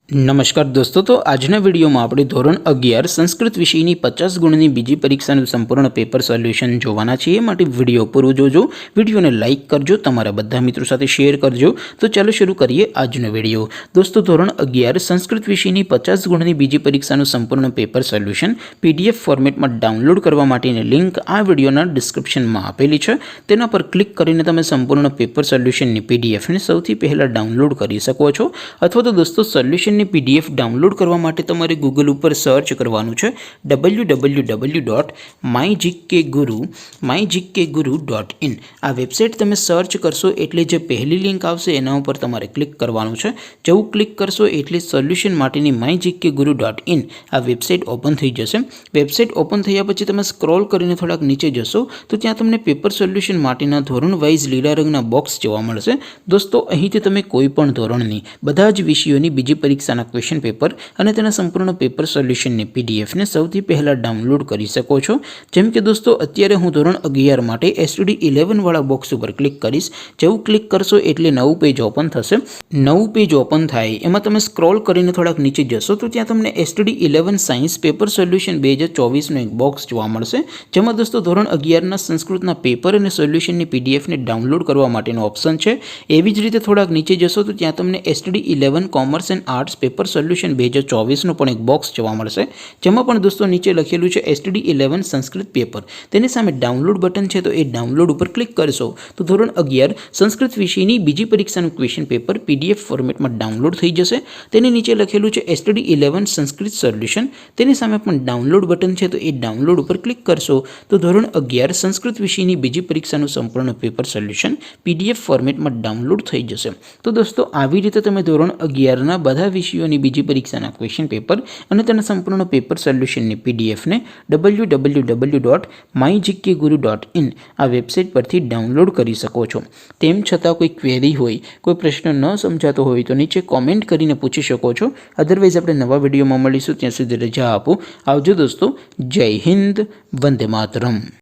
नमस्कार दोस्तों, तो आजना वीडियो में આપણે ધોરણ 11 સંસ્કૃત વિષયની 50 ગુણની બીજી પરીક્ષાનું સંપૂર્ણ પેપર સોલ્યુશન જોવાના છીએ। માટે વિડિયો પૂરો જોજો, વિડિયોને લાઇક કરજો, તમારા બધા મિત્રો સાથે શેર કરજો। તો ચાલો શરૂ કરીએ આજનો વિડિયો। દોસ્તો, ધોરણ 11 સંસ્કૃત વિષયની 50 ગુણની બીજી પરીક્ષાનું સંપૂર્ણ પેપર સોલ્યુશન પીડીએફ ફોર્મેટમાં ડાઉનલોડ કરવા માટેની લિંક આ વિડિયોના ડિસ્ક્રિપ્શનમાં આપેલી છે। તેના પર ક્લિક કરીને તમે સંપૂર્ણ પેપર સોલ્યુશનની પીડીએફને સૌથી પહેલા ડાઉનલોડ કરી શકો છો। અથવા તો દોસ્તો, સોલ્યુશન पीडीएफ डाउनलॉड करवा माटे तमारे गूगल पर सर्च करवानुं छे www.mygkguru.in। आ वेबसाइट तमे सर्च करशो एटले जे पहली लिंक आवशे एना उपर तमारे क्लिक करवानुं छे। जेवुं क्लिक करशो एटले सोल्यूशन माटेनी mygkguru.in आ वेबसाइट ओपन थई जशे। वेबसाइट ओपन थया पछी तमे स्क्रॉल करीने थोड़ाक नीचे जशो तो त्यां तमने पेपर सोल्यूशन माटेना धोरण वाइज लीला रंगना बॉक्स जोवा मळशे। दोस्तों, અહીંથી તમે કોઈ પણ ધોરણની બધા જ વિષયોની બીજી પરીક્ષાના ક્વેશ્ચન પેપર અને તેના સંપૂર્ણ પેપર સોલ્યુશનની પીડીએફને સૌથી પહેલા ડાઉનલોડ કરી શકો છો। જેમ કે દોસ્તો, અત્યારે હું ધોરણ 11 માટે એસટીડી 11 વાળા બોક્સ ઉપર ક્લિક કરીશ। જેવું ક્લિક કરશો એટલે નવું પેજ ઓપન થશે। નવું પેજ ઓપન થાય એમાં તમે સ્ક્રોલ કરીને થોડાક નીચે જશો તો ત્યાં તમને એસટીડી 11 સાયન્સ પેપર સોલ્યુશન 2024નો એક બોક્સ જોવા મળશે, જેમાં દોસ્તો ધોરણ 11ના સંસ્કૃતના પેપર અને સોલ્યુશનની પીડીએફને ડાઉનલોડ કરવા માટેનો ઓપ્શન છે। એવી જ રીતે થોડાક નીચે જશો તો ત્યાં તમને STD 11 commerce and arts paper solution 2024 पण एक बॉक्स जोवा मळशे, जेमां पण दोस्तों नीचे लखेलुं छे एसटीडी 11 संस्कृत पेपर। तेनी सामे डाउनलॉड बटन छे तो ए डाउनलॉड पर क्लिक करशो तो धोरण 11 संस्कृत विषयनी बीजी परीक्षानुं क्वेश्चन पेपर पीडीएफ फॉर्मेट में डाउनलॉड थई जशे। तेनी नीचे लखेलुं छे एसटीडी 11 संस्कृत सोल्यूशन। तेनी सामे पण डाउनलॉड बटन छे तो ए डाउनलॉड पर क्लिक करशो तो धोरण 11 संस्कृत विषयनी बीजी परीक्षानुं संपूर्ण पेपर सोल्यूशन पीडीएफ फॉर्मेट में डाउनलॉड थई जशे। तो दोस्तों, आवी रीते तमे धोरण 11 ना બધા વિષયોની બીજી પરીક્ષાના ક્વેશ્ચન પેપર અને તેના સંપૂર્ણ પેપર સોલ્યુશનની પીડીએફને www.mygkguru.in આ વેબસાઇટ પરથી ડાઉનલોડ કરી શકો છો। તેમ છતાં કોઈ ક્વેરી હોય, કોઈ પ્રશ્ન ન સમજાતો હોય તો નીચે કોમેન્ટ કરીને પૂછી શકો છો। અધરવાઇઝ આપણે નવા વિડીયોમાં મળીશું, ત્યાં સુધી રજા આપો। આવજો દોસ્તો, જય હિન્દ, વંદે માતરમ।